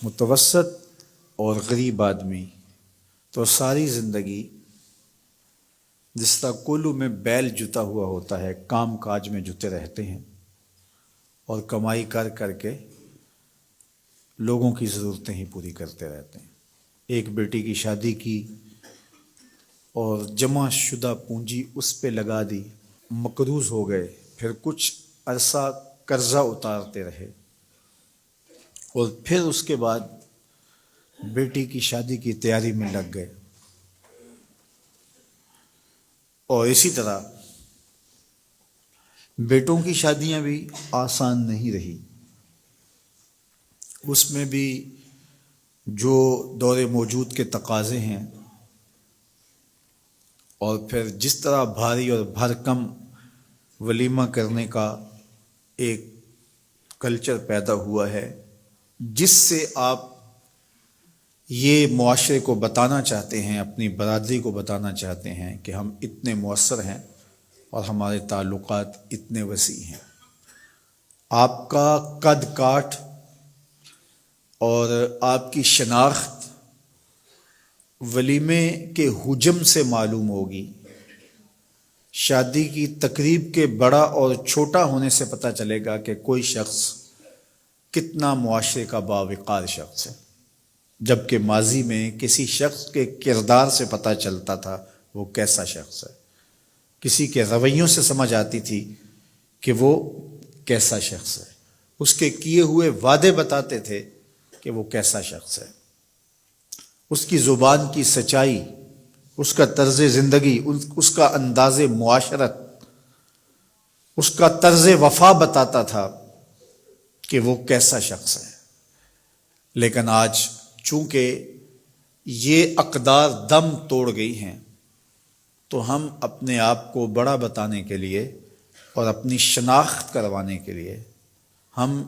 متوسط اور غریب آدمی تو ساری زندگی جس طرح کولو میں بیل جتا ہوا ہوتا ہے، کام کاج میں جتے رہتے ہیں اور کمائی کر کر کے لوگوں کی ضرورتیں ہی پوری کرتے رہتے ہیں۔ ایک بیٹی کی شادی کی اور جمع شدہ پونجی اس پہ لگا دی، مقروض ہو گئے، پھر کچھ عرصہ قرضہ اتارتے رہے اور پھر اس کے بعد بیٹی کی شادی کی تیاری میں لگ گئے۔ اور اسی طرح بیٹوں کی شادیاں بھی آسان نہیں رہی، اس میں بھی جو دور موجود کے تقاضے ہیں اور پھر جس طرح بھاری اور بھرکم ولیمہ کرنے کا ایک کلچر پیدا ہوا ہے، جس سے آپ یہ معاشرے کو بتانا چاہتے ہیں، اپنی برادری کو بتانا چاہتے ہیں کہ ہم اتنے مؤثر ہیں اور ہمارے تعلقات اتنے وسیع ہیں۔ آپ کا قد کاٹ اور آپ کی شناخت ولیمے کے حجم سے معلوم ہوگی، شادی کی تقریب کے بڑا اور چھوٹا ہونے سے پتہ چلے گا کہ کوئی شخص کتنا معاشرے کا باوقار شخص ہے، جبکہ ماضی میں کسی شخص کے کردار سے پتہ چلتا تھا وہ کیسا شخص ہے، کسی کے رویوں سے سمجھ آتی تھی کہ وہ کیسا شخص ہے، اس کے کیے ہوئے وعدے بتاتے تھے کہ وہ کیسا شخص ہے، اس کی زبان کی سچائی، اس کا طرز زندگی، اس کا انداز معاشرت، اس کا طرز وفا بتاتا تھا کہ وہ کیسا شخص ہے۔ لیکن آج چونکہ یہ اقدار دم توڑ گئی ہیں تو ہم اپنے آپ کو بڑا بتانے کے لیے اور اپنی شناخت کروانے کے لیے ہم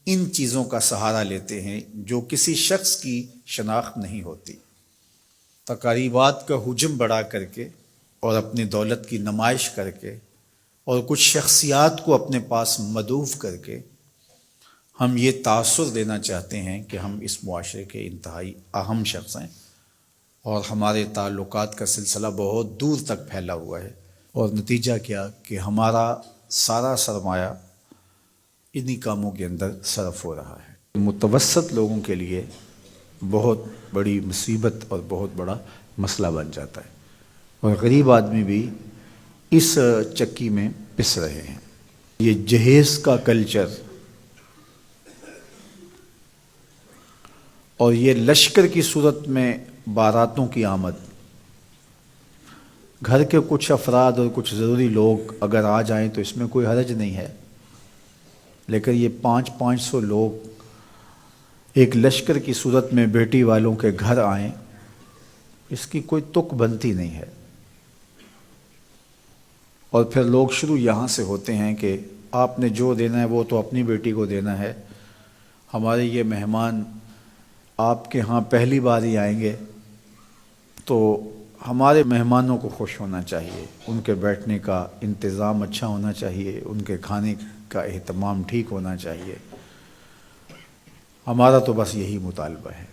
ان چیزوں کا سہارا لیتے ہیں جو کسی شخص کی شناخت نہیں ہوتی۔ تقریبات کا حجم بڑھا کر کے اور اپنی دولت کی نمائش کر کے اور کچھ شخصیات کو اپنے پاس مدعو کر کے ہم یہ تاثر دینا چاہتے ہیں کہ ہم اس معاشرے کے انتہائی اہم شخص ہیں اور ہمارے تعلقات کا سلسلہ بہت دور تک پھیلا ہوا ہے، اور نتیجہ کیا کہ ہمارا سارا سرمایہ انہی کاموں کے اندر صرف ہو رہا ہے۔ متوسط لوگوں کے لیے بہت بڑی مصیبت اور بہت بڑا مسئلہ بن جاتا ہے، اور غریب آدمی بھی اس چکی میں پس رہے ہیں۔ یہ جہیز کا کلچر اور یہ لشکر کی صورت میں باراتوں کی آمد، گھر کے کچھ افراد اور کچھ ضروری لوگ اگر آ جائیں تو اس میں کوئی حرج نہیں ہے، لیکن یہ 500 لوگ ایک لشکر کی صورت میں بیٹی والوں کے گھر آئیں، اس کی کوئی تک بنتی نہیں ہے۔ اور پھر لوگ شروع یہاں سے ہوتے ہیں کہ آپ نے جو دینا ہے وہ تو اپنی بیٹی کو دینا ہے، ہمارے یہ مہمان آپ کے ہاں پہلی بار ہی آئیں گے تو ہمارے مہمانوں کو خوش ہونا چاہیے، ان کے بیٹھنے کا انتظام اچھا ہونا چاہیے، ان کے کھانے کا اہتمام ٹھیک ہونا چاہیے، ہمارا تو بس یہی مطالبہ ہے۔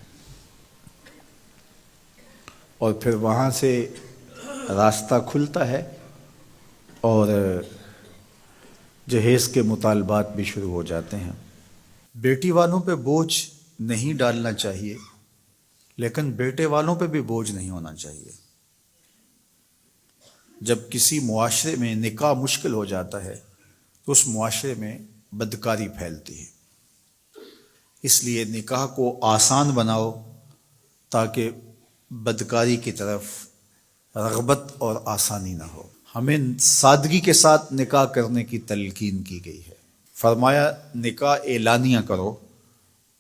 اور پھر وہاں سے راستہ کھلتا ہے اور جہیز کے مطالبات بھی شروع ہو جاتے ہیں۔ بیٹی والوں پہ بوجھ نہیں ڈالنا چاہیے، لیکن بیٹے والوں پہ بھی بوجھ نہیں ہونا چاہیے۔ جب کسی معاشرے میں نکاح مشکل ہو جاتا ہے تو اس معاشرے میں بدکاری پھیلتی ہے، اس لیے نکاح کو آسان بناؤ تاکہ بدکاری کی طرف رغبت اور آسانی نہ ہو۔ ہمیں سادگی کے ساتھ نکاح کرنے کی تلقین کی گئی ہے۔ فرمایا نکاح اعلانیہ کرو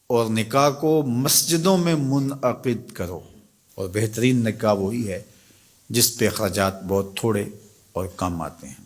اور نکاح کو مسجدوں میں منعقد کرو، اور بہترین نکاح وہی ہے جس پہ اخراجات بہت تھوڑے اور کم آتے ہیں۔